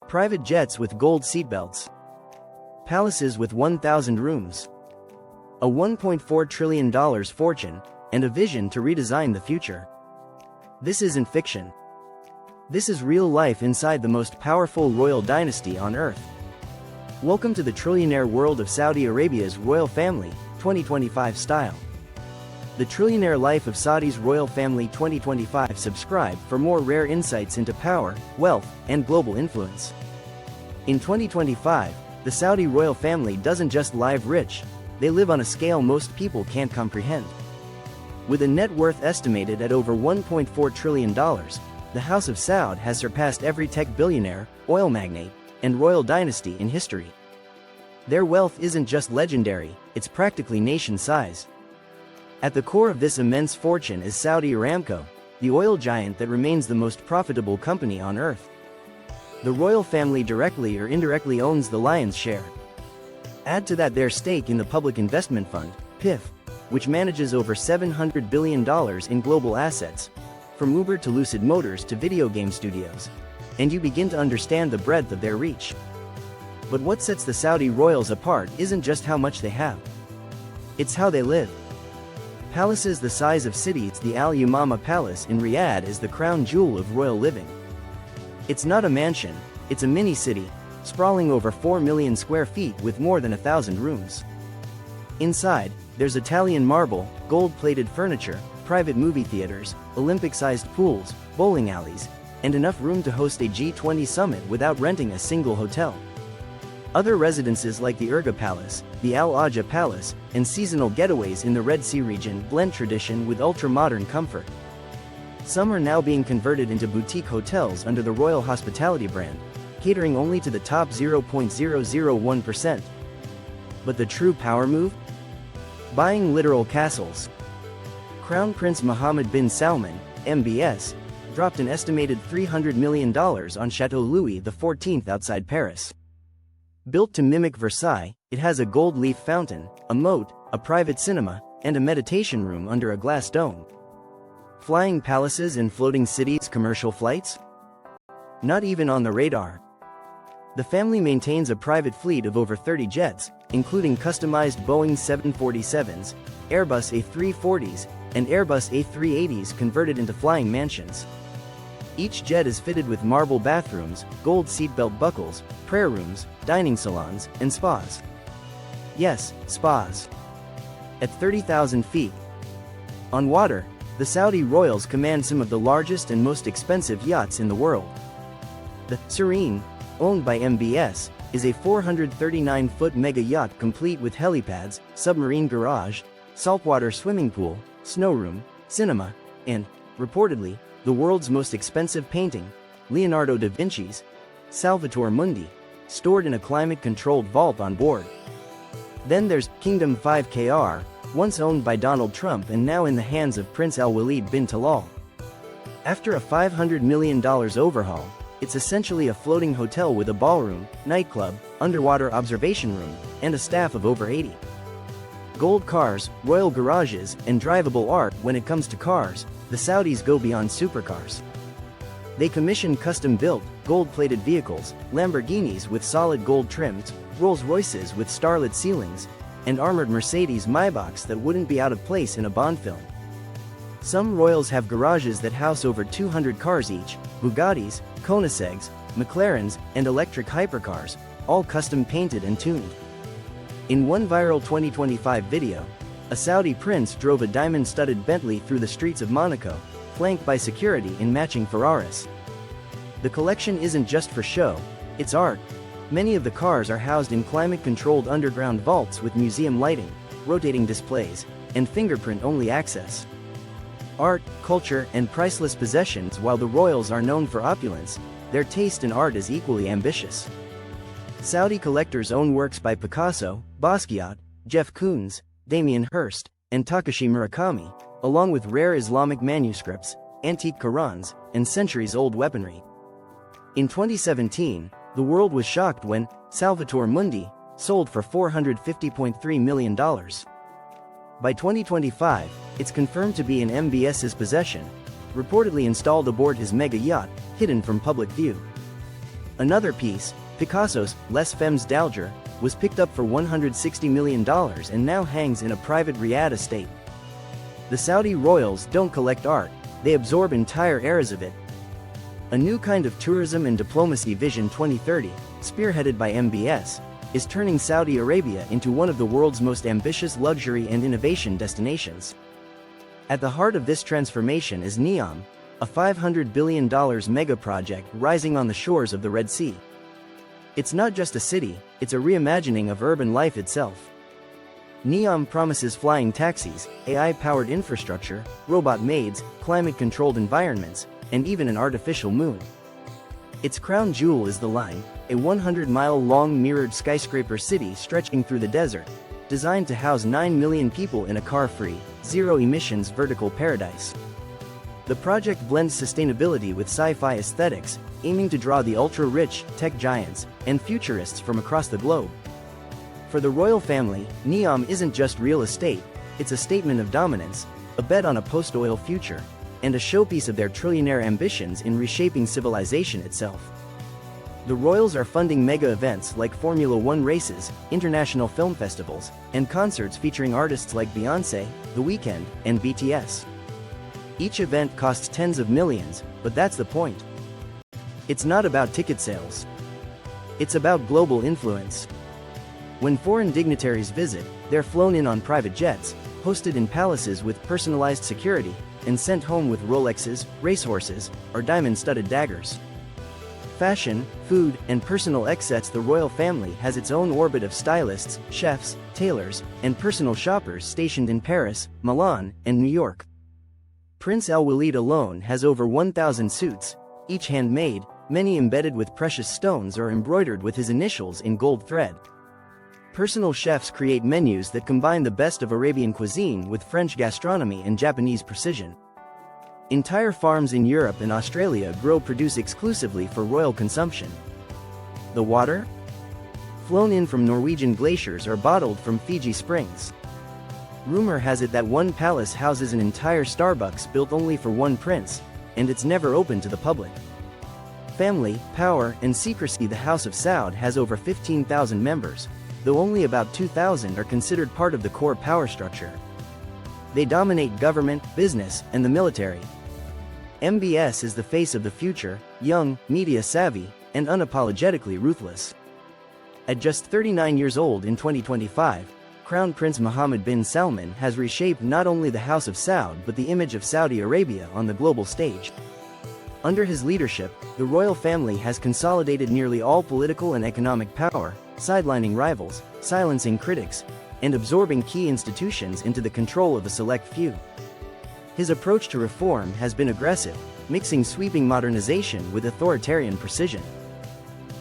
Private jets with gold seatbelts. Palaces with 1,000 rooms. A $1.4 trillion fortune, and a vision to redesign the future. This isn't fiction. This is real life inside the most powerful royal dynasty on earth. Welcome to the trillionaire world of Saudi Arabia's royal family, 2025 style. The Trillionaire Life of Saudi's Royal Family 2025. Subscribe for more rare insights into power, wealth, and global influence. In 2025, the Saudi royal family doesn't just live rich, they live on a scale most people can't comprehend. With a net worth estimated at over $1.4 trillion, the House of Saud has surpassed every tech billionaire, oil magnate, and royal dynasty in history. Their wealth isn't just legendary, it's practically nation-size. At the core of this immense fortune is Saudi Aramco, the oil giant that remains the most profitable company on earth. The royal family directly or indirectly owns the lion's share. Add to that their stake in the Public Investment Fund, PIF, which manages over $700 billion in global assets, from Uber to Lucid Motors to video game studios, and you begin to understand the breadth of their reach. But what sets the Saudi royals apart isn't just how much they have. It's how they live. Palaces the size of cities. The Al Yamama Palace in Riyadh is the crown jewel of royal living. It's not a mansion, it's a mini-city, sprawling over 4 million square feet with more than 1,000 rooms. Inside, there's Italian marble, gold-plated furniture, private movie theaters, Olympic-sized pools, bowling alleys, and enough room to host a G20 summit without renting a single hotel. Other residences like the Urga Palace, the Al Ajah Palace, and seasonal getaways in the Red Sea region blend tradition with ultra-modern comfort. Some are now being converted into boutique hotels under the Royal Hospitality brand, catering only to the top 0.001%. But the true power move? Buying literal castles. Crown Prince Mohammed bin Salman, MBS, dropped an estimated $300 million on Chateau Louis XIV outside Paris. Built to mimic Versailles, it has a gold leaf fountain, a moat, a private cinema, and a meditation room under a glass dome. Flying palaces and floating cities. Commercial flights? Not even on the radar. The family maintains a private fleet of over 30 jets, including customized Boeing 747s, Airbus A340s, and Airbus A380s converted into flying mansions. Each jet is fitted with marble bathrooms, gold seatbelt buckles, prayer rooms, dining salons, and spas. Yes, spas. At 30,000 feet on water, the Saudi royals command some of the largest and most expensive yachts in the world. The Serene, owned by MBS, is a 439-foot mega yacht complete with helipads, submarine garage, saltwater swimming pool, snow room, cinema, and, reportedly, the world's most expensive painting, Leonardo da Vinci's Salvator Mundi, stored in a climate-controlled vault on board. Then there's Kingdom 5KR, once owned by Donald Trump and now in the hands of Prince Al-Walid bin Talal. After a $500 million overhaul, it's essentially a floating hotel with a ballroom, nightclub, underwater observation room, and a staff of over 80. Gold cars, royal garages, and drivable art. When it comes to cars, the Saudis go beyond supercars. They commission custom-built, gold-plated vehicles, Lamborghinis with solid gold trims, Rolls-Royces with starlit ceilings, and armored Mercedes Maybachs that wouldn't be out of place in a Bond film. Some royals have garages that house over 200 cars each, Bugattis, Koenigseggs, McLarens, and electric hypercars, all custom-painted and tuned. In one viral 2025 video, a Saudi prince drove a diamond-studded Bentley through the streets of Monaco, flanked by security in matching Ferraris. The collection isn't just for show, it's art. Many of the cars are housed in climate-controlled underground vaults with museum lighting, rotating displays, and fingerprint-only access. Art, culture, and priceless possessions. While the royals are known for opulence, their taste in art is equally ambitious. Saudi collectors own works by Picasso, Basquiat, Jeff Koons, Damien Hirst, and Takashi Murakami, along with rare Islamic manuscripts, antique Qurans, and centuries-old weaponry. In 2017, the world was shocked when Salvator Mundi sold for $450.3 million. By 2025, it's confirmed to be in MBS's possession, reportedly installed aboard his mega yacht, hidden from public view. Another piece, Picasso's Les Femmes d'Alger, was picked up for $160 million and now hangs in a private Riyadh estate. The Saudi royals don't collect art, they absorb entire eras of it. A new kind of tourism and diplomacy Vision 2030, spearheaded by MBS, is turning Saudi Arabia into one of the world's most ambitious luxury and innovation destinations. At the heart of this transformation is NEOM, a $500 billion mega-project rising on the shores of the Red Sea. It's not just a city, it's a reimagining of urban life itself. NEOM promises flying taxis, AI-powered infrastructure, robot maids, climate-controlled environments, and even an artificial moon. Its crown jewel is the Line, a 100-mile-long mirrored skyscraper city stretching through the desert, designed to house 9 million people in a car-free, zero-emissions vertical paradise. The project blends sustainability with sci-fi aesthetics, aiming to draw the ultra-rich, tech giants, and futurists from across the globe. For the royal family, NEOM isn't just real estate, it's a statement of dominance, a bet on a post-oil future, and a showpiece of their trillionaire ambitions in reshaping civilization itself. The royals are funding mega events like Formula One races, international film festivals, and concerts featuring artists like Beyoncé, The Weeknd, and BTS. Each event costs tens of millions, but that's the point. It's not about ticket sales. It's about global influence. When foreign dignitaries visit, they're flown in on private jets, hosted in palaces with personalized security, and sent home with Rolexes, racehorses, or diamond-studded daggers. Fashion, food, and personal excess. The royal family has its own orbit of stylists, chefs, tailors, and personal shoppers stationed in Paris, Milan, and New York. Prince Al-Walid alone has over 1,000 suits, each handmade, many embedded with precious stones or embroidered with his initials in gold thread. Personal chefs create menus that combine the best of Arabian cuisine with French gastronomy and Japanese precision. Entire farms in Europe and Australia grow produce exclusively for royal consumption. The water? Flown in from Norwegian glaciers or bottled from Fiji springs. Rumor has it that one palace houses an entire Starbucks built only for one prince, and it's never open to the public. Family, power, and secrecy. The House of Saud has over 15,000 members, though only about 2,000 are considered part of the core power structure. They dominate government, business, and the military. MBS is the face of the future, young, media-savvy, and unapologetically ruthless. At just 39 years old in 2025, Crown Prince Mohammed bin Salman has reshaped not only the House of Saud but the image of Saudi Arabia on the global stage. Under his leadership, the royal family has consolidated nearly all political and economic power, sidelining rivals, silencing critics, and absorbing key institutions into the control of a select few. His approach to reform has been aggressive, mixing sweeping modernization with authoritarian precision.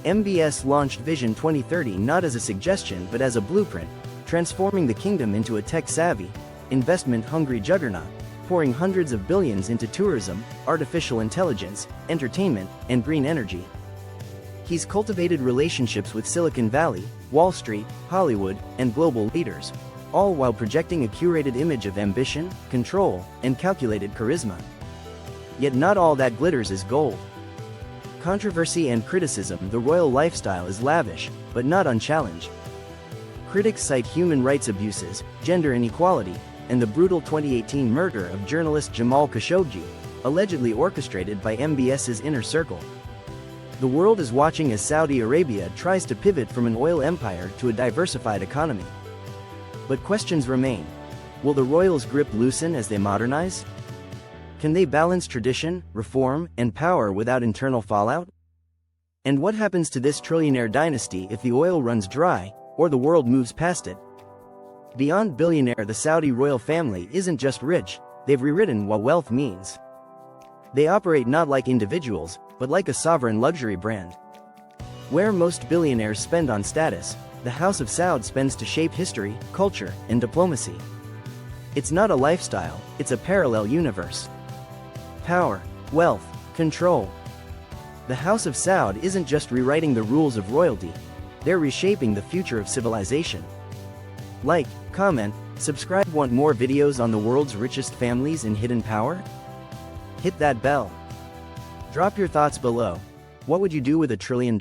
MBS launched Vision 2030 not as a suggestion but as a blueprint, transforming the kingdom into a tech-savvy, investment-hungry juggernaut, pouring hundreds of billions into tourism, artificial intelligence, entertainment, and green energy. He's cultivated relationships with Silicon Valley, Wall Street, Hollywood, and global leaders, all while projecting a curated image of ambition, control, and calculated charisma. Yet not all that glitters is gold. Controversy and criticism. The royal lifestyle is lavish, but not unchallenged. Critics cite human rights abuses, gender inequality, and the brutal 2018 murder of journalist Jamal Khashoggi, allegedly orchestrated by MBS's inner circle. The world is watching as Saudi Arabia tries to pivot from an oil empire to a diversified economy. But questions remain. Will the royals' grip loosen as they modernize? Can they balance tradition, reform, and power without internal fallout? And what happens to this trillionaire dynasty if the oil runs dry, or the world moves past it? Beyond billionaire, the Saudi royal family isn't just rich, they've rewritten what wealth means. They operate not like individuals, but like a sovereign luxury brand. Where most billionaires spend on status, the House of Saud spends to shape history, culture, and diplomacy. It's not a lifestyle, it's a parallel universe. Power, wealth, control. The House of Saud isn't just rewriting the rules of royalty, they're reshaping the future of civilization. Like, comment, subscribe. Want more videos on the world's richest families and hidden power? Hit that bell. Drop your thoughts below. What would you do with $1 trillion?